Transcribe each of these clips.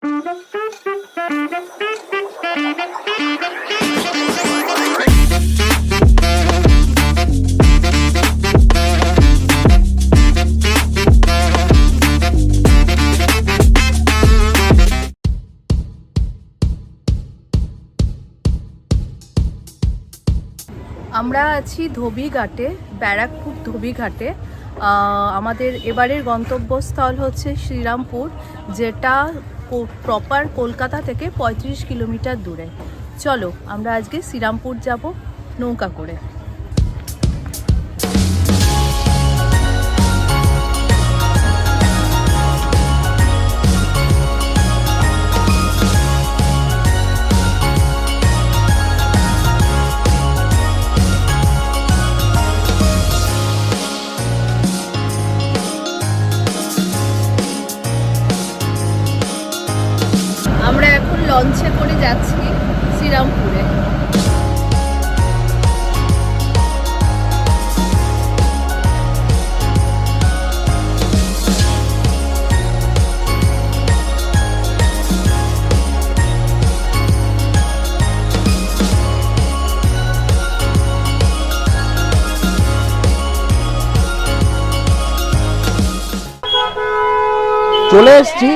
আমরা আছি ধোবিঘাটে, ব্যারাকপুর ধোবিঘাটে। আমাদের এবারের গন্তব্যস্থল হচ্ছে শ্রীরামপুর, যেটা প্রপার কলকাতা থেকে 35 কিলোমিটার দূরে। চলো আমরা আজকে শ্রীরামপুর যাব নৌকা করে। আমরা এখন লঞ্চে করে যাচ্ছি শ্রীরামপুরে। চলে এসেছি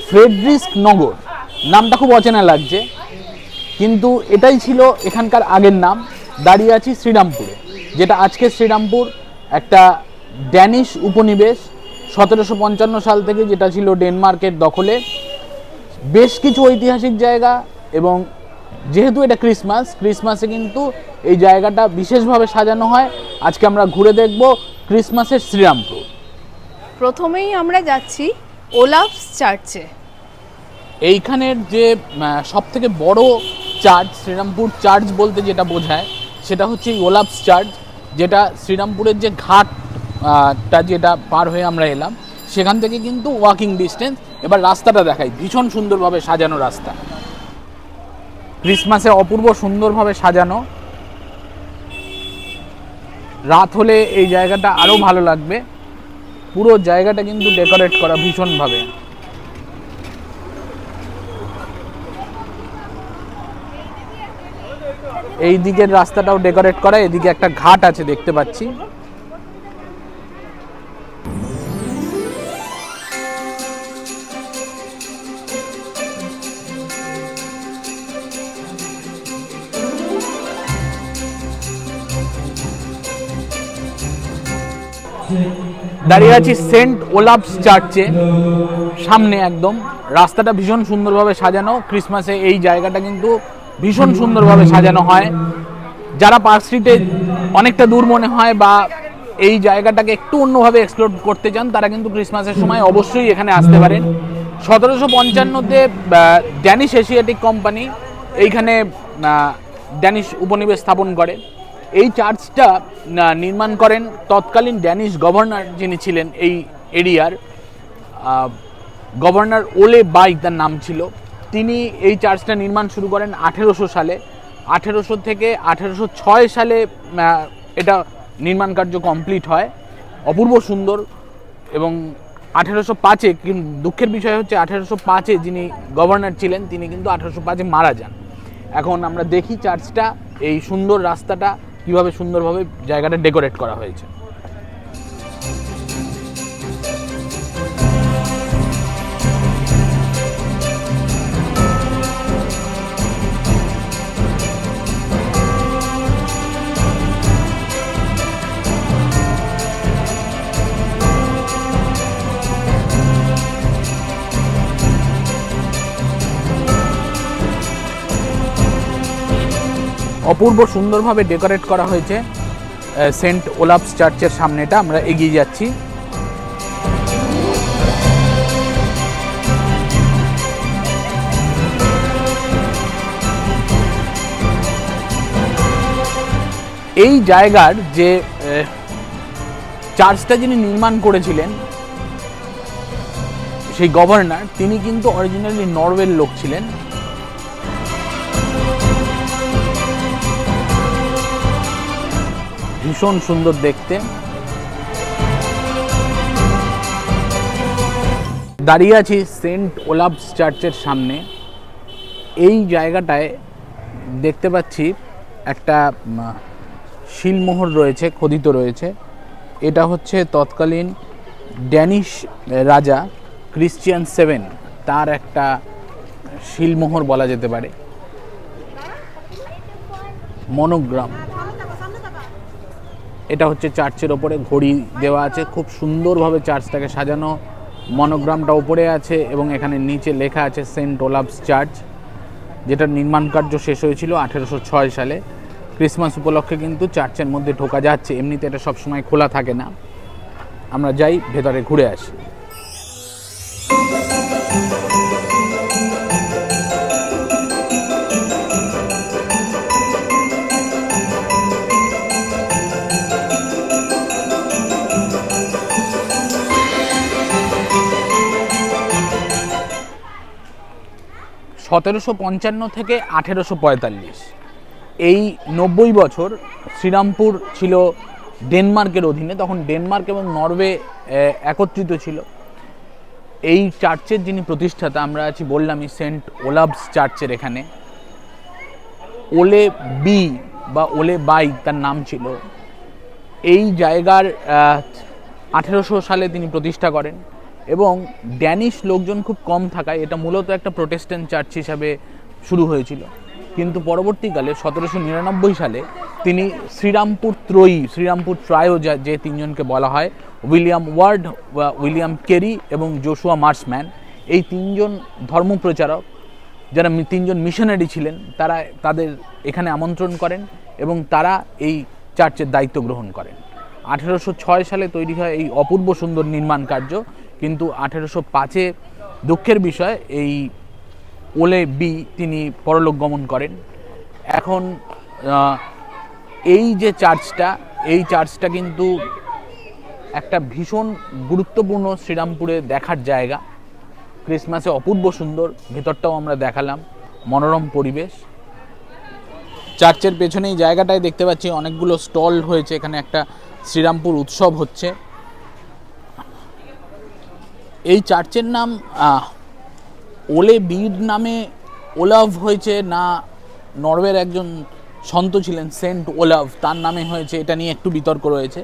ফ্রেডরিস্ক নগর। নামটা খুব অচেনা লাগছে, কিন্তু এটাই ছিল এখানকার আগের নাম। দাঁড়িয়ে আছি শ্রীরামপুরে, যেটা আজকে শ্রীরামপুর একটা ড্যানিশ উপনিবেশ। 1755 সাল থেকে যেটা ছিল ডেনমার্কের দখলে। বেশ কিছু ঐতিহাসিক জায়গা, এবং যেহেতু এটা ক্রিসমাসে কিন্তু এই জায়গাটা বিশেষভাবে সাজানো হয়। আজকে আমরা ঘুরে দেখব ক্রিসমাসের শ্রীরামপুর। প্রথমেই আমরা যাচ্ছি ওলাফস চার্চে। এইখানের যে সবথেকে বড় চার্চ, শ্রীরামপুর চার্চ বলতে যেটা বোঝায় সেটা হচ্ছে ওলাফস চার্চ, যেটা শ্রীরামপুরের যে ঘাটটা যেটা পার হয়ে আমরা এলাম সেখান থেকে কিন্তু ওয়াকিং ডিস্টেন্স। এবার রাস্তাটা দেখাই, ভীষণ সুন্দরভাবে সাজানো রাস্তা, ক্রিসমাসে অপূর্ব সুন্দরভাবে সাজানো। রাত হলে এই জায়গাটা আরও ভালো লাগবে। পুরো জায়গাটা কিন্তু ডেকোরেট করা ভীষণভাবে। এই দিকের রাস্তাটাও ডেকোরেট করা, এদিকে একটা ঘাট আছে দেখতে পাচ্ছি। দাঁড়িয়ে আছি সেন্ট ওলাফস চার্চে সামনে একদম। রাস্তাটা ভীষণ সুন্দরভাবে সাজানো। ক্রিসমাসে এই জায়গাটা কিন্তু ভীষণ সুন্দরভাবে সাজানো হয়। যারা পার্ক স্ট্রিটে অনেকটা দূর মনে হয় বা এই জায়গাটাকে একটু অন্যভাবে এক্সপ্লোর করতে চান, তারা কিন্তু ক্রিসমাসের সময় অবশ্যই এখানে আসতে পারেন। 1755-তে ড্যানিশ এশিয়াটিক কোম্পানি এইখানে ড্যানিশ উপনিবেশ স্থাপন করে। এই চার্চটা নির্মাণ করেন তৎকালীন ড্যানিশ গভর্নর যিনি ছিলেন এই এরিয়ার, গভর্নর ওলে বাইক তার নাম ছিল। তিনি এই চার্চটা নির্মাণ শুরু করেন 1800 সালে। 1800 থেকে 1806 সালে এটা নির্মাণ কার্য কমপ্লিট হয়। অপূর্ব সুন্দর। এবং 1805-এ, কিন্তু দুঃখের বিষয় হচ্ছে 1805-এ যিনি গভর্নর ছিলেন তিনি কিন্তু 1805-এ মারা যান। এখন আমরা দেখি চার্চটা, এই সুন্দর রাস্তাটা কীভাবে সুন্দরভাবে জায়গাটা ডেকোরেট করা হয়েছে। অপূর্ব সুন্দরভাবে ডেকোরেট করা হয়েছে সেন্ট ওলাফস চার্চের সামনেটা। আমরা এগিয়ে যাচ্ছি। এই জায়গার যে চার্চটা যিনি নির্মাণ করেছিলেন সেই গভর্নর, তিনি কিন্তু অরিজিনালি নরওয়ের লোক ছিলেন। ভীষণ সুন্দর দেখতে। দাঁড়িয়ে আছি সেন্ট ওলাভস চার্চের সামনে। এই জায়গাটায় দেখতে পাচ্ছি একটা শিলমোহর রয়েছে, খোদিত রয়েছে। এটা হচ্ছে তৎকালীন ড্যানিশ রাজা ক্রিশ্চিয়ান 7 তার একটা শিলমোহর বলা যেতে পারে, মনোগ্রাম। এটা হচ্ছে চার্চের ওপরে ঘড়ি দেওয়া আছে, খুব সুন্দরভাবে চার্চটাকে সাজানো। মনোগ্রামটা ওপরে আছে এবং এখানে নিচে লেখা আছে সেন্ট ওলাভস চার্চ, যেটার নির্মাণ কার্য শেষ হয়েছিল 1806 সালে। ক্রিসমাস উপলক্ষে কিন্তু চার্চের মধ্যে ঢোকা যাচ্ছে, এমনিতে এটা সবসময় খোলা থাকে না। আমরা যাই ভেতরে ঘুরে আসি। (1755 থেকে 1845) এই 90 বছর শ্রীরামপুর ছিল ডেনমার্কের অধীনে। তখন ডেনমার্ক এবং নরওয়ে একত্রিত ছিল। এই চার্চের যিনি প্রতিষ্ঠাতা, আমরা আছি বললামই সেন্ট ওলাভস চার্চের এখানে। ওলে বি বা ওলে বাই তার নাম ছিল। এই জায়গার 1800 সালে তিনি প্রতিষ্ঠা করেন এবং ড্যানিশ লোকজন খুব কম থাকায় এটা মূলত একটা প্রোটেস্ট্যান্ট চার্চ হিসাবে শুরু হয়েছিল। কিন্তু পরবর্তীকালে 1799 সালে তিনি শ্রীরামপুর ত্রয়ো যে তিনজনকে বলা হয়, উইলিয়াম ওয়ার্ড, উইলিয়াম কেরি এবং জোশুয়া মার্সম্যান, এই তিনজন ধর্মপ্রচারক যারা তিনজন মিশনারি ছিলেন, তাদের এখানে আমন্ত্রণ করেন এবং তারা এই চার্চের দায়িত্ব গ্রহণ করেন। 1806 সালে তৈরি হয় এই অপূর্ব সুন্দর নির্মাণ কার্য। কিন্তু 1805-এ দুঃখের বিষয় এই ওলে বি তিনি পরলোক গমন করেন। এখন এই যে চার্চটা কিন্তু একটা ভীষণ গুরুত্বপূর্ণ শ্রীরামপুরে দেখার জায়গা। ক্রিসমাসে অপূর্ব সুন্দর, ভেতরটাও আমরা দেখালাম, মনোরম পরিবেশ। চার্চের পেছনে এই জায়গাটায় দেখতে পাচ্ছি অনেকগুলো স্টল হয়েছে, এখানে একটা শ্রীরামপুর উৎসব হচ্ছে। এই চার্চের নাম ওলে বির নামে ওলাভ হয়েছে না নরওয়ের একজন সন্ত ছিলেন সেন্ট ওলাভ, তার নামে হয়েছে, এটা নিয়ে একটু বিতর্ক রয়েছে।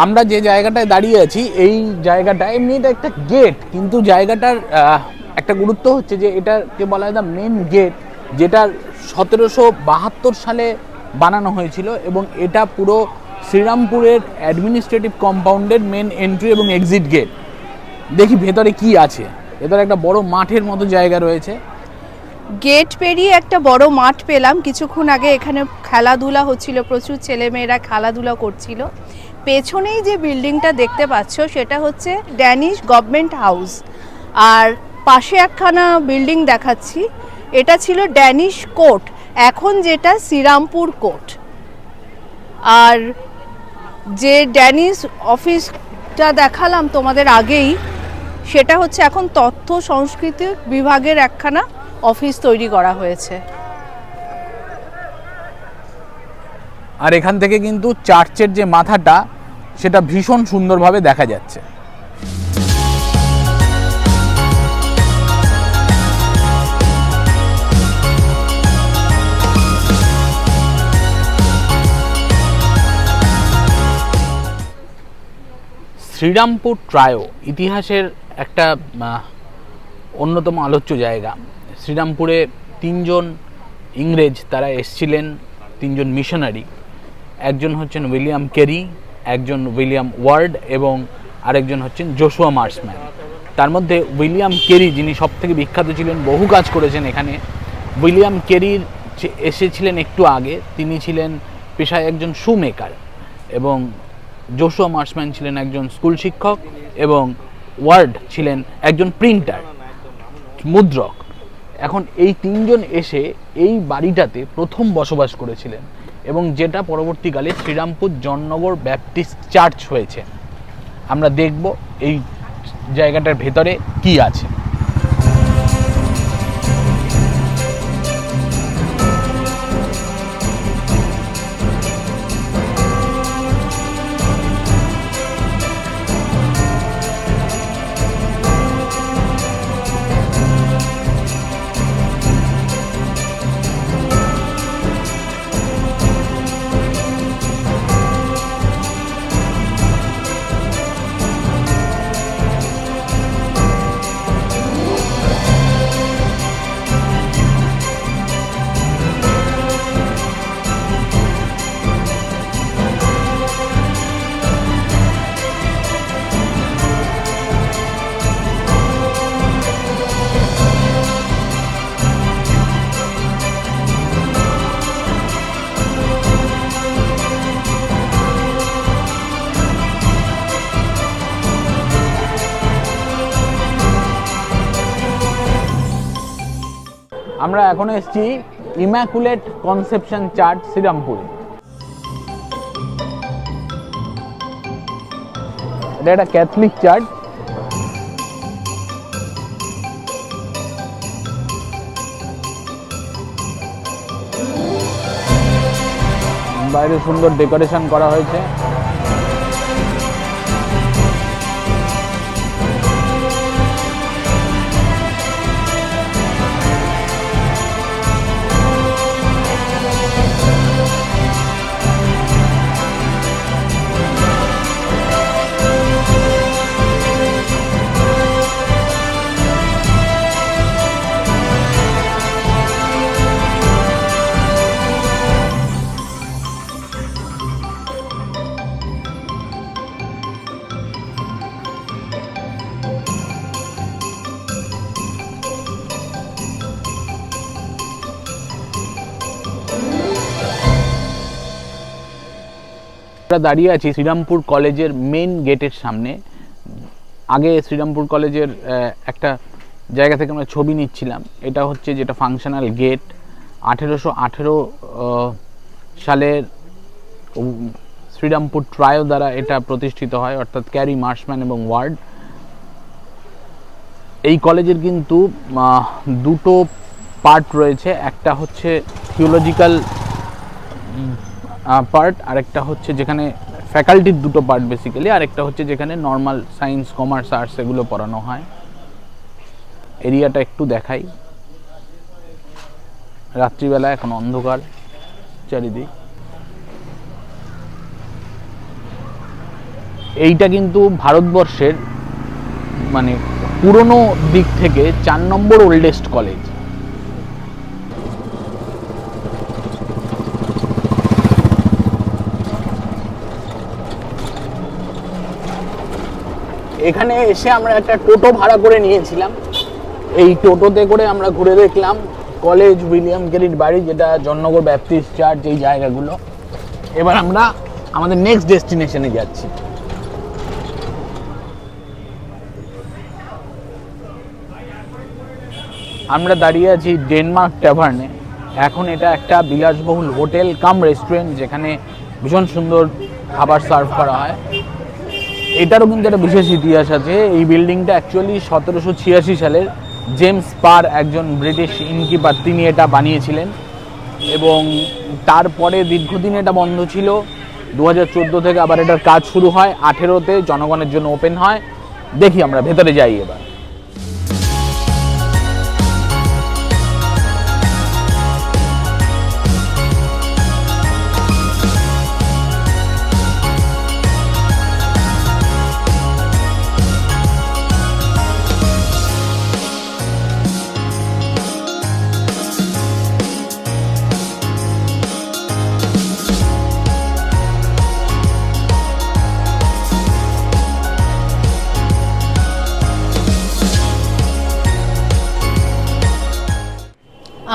আমরা যে জায়গাটায় দাঁড়িয়ে আছি, এই জায়গাটা এমনি এটা একটা গেট, কিন্তু জায়গাটার একটা গুরুত্ব হচ্ছে যে এটাকে বলা হয় দ্য মেন গেট, যেটা 1772 সালে বানানো হয়েছিল এবং এটা পুরো শ্রীরামপুরের অ্যাডমিনিস্ট্রেটিভ কম্পাউন্ডের মেন এন্ট্রি এবং এক্সিট গেট। দেখি ভেতরে কি আছে। ভেতরে একটা বড় মাঠের মতো জায়গা রয়েছে। গেট পেরিয়ে একটা বড় মাঠ পেলাম। কিছুক্ষণ আগে এখানে খেলাধুলা হচ্ছিল, প্রচুর ছেলেমেয়েরা খেলাধুলা করছিল। পেছনেই যে বিল্ডিংটা দেখতে পাচ্ছ সেটা হচ্ছে ড্যানিশ গভর্নমেন্ট হাউস, আর পাশে একখানা বিল্ডিং দেখাচ্ছি, এটা ছিল ড্যানিশ কোর্ট, এখন যেটা শ্রীরামপুর কোর্ট। আর যে ড্যানিশ অফিসটা দেখালাম তোমাদের আগেই, সেটা হচ্ছে এখন তথ্য সংস্কৃতি বিভাগের একখানা অফিস তৈরি করা হয়েছে। আর এখান থেকে কিন্তু চার্চের যে মাথাটা সেটা ভীষণ সুন্দরভাবে দেখা যাচ্ছে। শ্রীরামপুর ত্রয়ো ইতিহাসের একটা অন্যতম আলোচ্য জায়গা। শ্রীরামপুরে তিনজন ইংরেজ তারা এসছিলেন, তিনজন মিশনারি। একজন হচ্ছেন উইলিয়াম কেরি, একজন উইলিয়াম ওয়ার্ড এবং আরেকজন হচ্ছেন জোশুয়া মার্সম্যান। তার মধ্যে উইলিয়াম কেরি, যিনি সবথেকে বিখ্যাত ছিলেন, বহু কাজ করেছেন এখানে। উইলিয়াম কেরির এসেছিলেন একটু আগে, তিনি ছিলেন পেশায় একজন শু মেকার, এবং জোশুয়া মার্সম্যান ছিলেন একজন স্কুল শিক্ষক, এবং ওয়ার্ড ছিলেন একজন প্রিন্টার, মুদ্রক। এখন এই তিনজন এসে এই বাড়িটাতে প্রথম বসবাস করেছিলেন, এবং যেটা পরবর্তীকালে শ্রীরামপুর জননগর ব্যাপটিস্ট চার্চ হয়েছে। আমরা দেখব এই জায়গাটার ভেতরে কি আছে। আমরা এখন এসেছি ইম্যাকুলেট কনসেপশন চার্চ শ্রীরামপুরে। এটা একটা ক্যাথলিক চার্চ। বাইরে সুন্দর ডেকোরেশন করা হয়েছে। আমরা দাঁড়িয়ে আছি শ্রীরামপুর কলেজের মেন গেটের সামনে। আগে শ্রীরামপুর কলেজের একটা জায়গা থেকে আমরা ছবি নিচ্ছিলাম। এটা হচ্ছে যেটা ফাংশনাল গেট। 1818 সালের শ্রীরামপুর ট্রায়ো দ্বারা এটা প্রতিষ্ঠিত হয়, অর্থাৎ ক্যারি, মার্সম্যান এবং ওয়ার্ড। এই কলেজের কিন্তু দুটো পার্ট রয়েছে, একটা হচ্ছে থিওলজিক্যাল পার্ট, আরেকটা হচ্ছে যেখানে ফ্যাকাল্টির দুটো পার্ট বেসিক্যালি, আরেকটা হচ্ছে যেখানে নর্মাল সায়েন্স, কমার্স, আর্টস এগুলো পড়ানো হয়। এরিয়াটা একটু দেখাই। রাত্রিবেলা, এখন অন্ধকার চারিদিক। এইটা কিন্তু ভারতবর্ষের মানে পুরনো দিক থেকে 4 নম্বর ওল্ডেস্ট কলেজ। এখানে এসে আমরা একটা টোটো ভাড়া করে নিয়েছিলাম। এই টোটোতে করে আমরা ঘুরে দেখলাম কলেজ, উইলিয়াম কেরির বাড়ি, যেটা জননগর ব্যাপটিস্ট চার্চ, এই জায়গাগুলো। এবার আমরা আমাদের নেক্সট ডেস্টিনেশনে যাচ্ছি। আমরা দাঁড়িয়ে আছি ডেনমার্ক ট্যাভার্নে। এখন এটা একটা বিলাসবহুল হোটেল কাম রেস্টুরেন্ট, যেখানে ভীষণ সুন্দর খাবার সার্ভ করা হয়। এটারও কিন্তু একটা বিশেষ ইতিহাস আছে। এই বিল্ডিংটা অ্যাকচুয়ালি 1786 সালের জেমস পার, একজন ব্রিটিশ ইনকিপার, তিনি এটা বানিয়েছিলেন, এবং তারপরে দীর্ঘদিন এটা বন্ধ ছিল। 2014 থেকে আবার এটার কাজ শুরু হয়। 18তে জনগণের জন্য ওপেন হয়। দেখি, আমরা ভেতরে যাই এবার।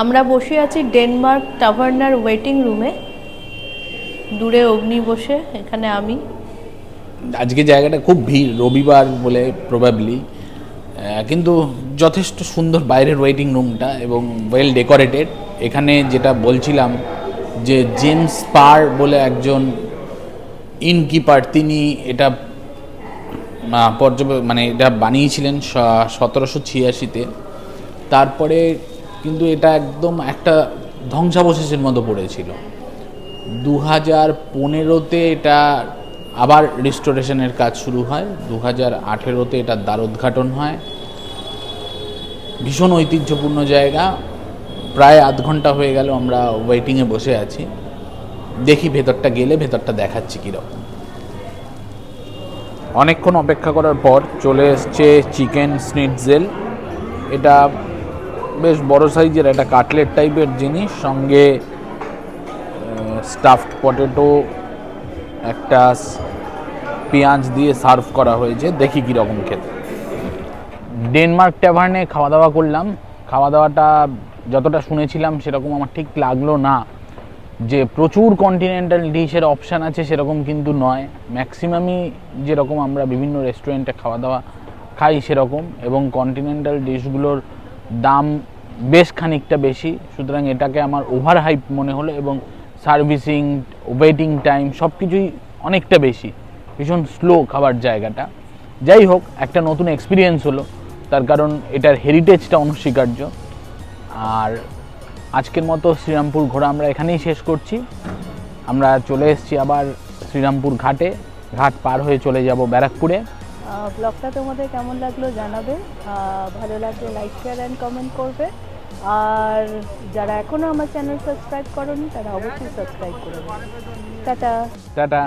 আমরা বসে আছি ডেনমার্ক টাভার্নার ওয়েটিং রুমে, দূরে অগ্নি বসে, এখানে আমি। আজকে জায়গাটা খুব ভিড়, রবিবার বলে প্রবাবলি, কিন্তু যথেষ্ট সুন্দর বাইরের ওয়েটিং রুমটা এবং ওয়েল ডেকোরেটেড। এখানে যেটা বলছিলাম যে জেমস পার বলে একজন ইনকিপার, তিনি এটা মানে এটা বানিয়েছিলেন 1786-তে। তারপরে কিন্তু এটা একদম একটা ধ্বংসাবশেষের মতো পড়েছিল। 2015-তে এটা আবার রিস্টোরেশনের কাজ শুরু হয়। 2018-তে এটা দ্বারোদ্ঘাটন হয়। ভীষণ ঐতিহ্যপূর্ণ জায়গা। প্রায় আধ ঘন্টা হয়ে গেল আমরা ওয়েটিংয়ে বসে আছি। দেখি ভেতরটা গেলে ভেতরটা দেখাচ্ছি কীরকম। অনেকক্ষণ অপেক্ষা করার পর চলে এসছে চিকেন স্নিটজেল। এটা বেশ বড় সাইজের একটা কাটলেট টাইপের জিনিস, সঙ্গে স্টাফড পটেটো, একটা পেঁয়াজ দিয়ে সার্ভ করা হয়েছে। দেখি কীরকম খেতে। ডেনমার্ক ট্যাভার্নে খাওয়া দাওয়া করলাম। খাওয়া দাওয়াটা যতটা শুনেছিলাম সেরকম আমার ঠিক লাগলো না। যে প্রচুর কন্টিনেন্টাল ডিশের অপশান আছে সেরকম কিন্তু নয়। ম্যাক্সিমামই যেরকম আমরা বিভিন্ন রেস্টুরেন্টে খাওয়া দাওয়া খাই সেরকম, এবং কন্টিনেন্টাল ডিশগুলোর দাম বেশ খানিকটা বেশি। সুতরাং এটাকে আমার ওভার হাইপ মনে হলো, এবং সার্ভিসিং, ওয়েটিং টাইম সব কিছুই অনেকটা বেশি। ভীষণ স্লো খাবার জায়গাটা। যাই হোক, একটা নতুন এক্সপিরিয়েন্স হলো, তার কারণ এটার হেরিটেজটা অনস্বীকার্য। আর আজকের মতো শ্রীরামপুর ঘোরা আমরা এখানেই শেষ করছি। আমরা চলে এসেছি আবার শ্রীরামপুর ঘাটে। ঘাট পার হয়ে চলে যাব ব্যারাকপুরে। ব্লগটা তোমাদের কেমন লাগলো জানাবে, ভালো লাগলে লাইক, শেয়ার অ্যান্ড কমেন্ট করবে। আর যারা এখনও আমার চ্যানেল সাবস্ক্রাইব করোনি তারা অবশ্যই সাবস্ক্রাইব করে দেবে। টাটা। টাটা।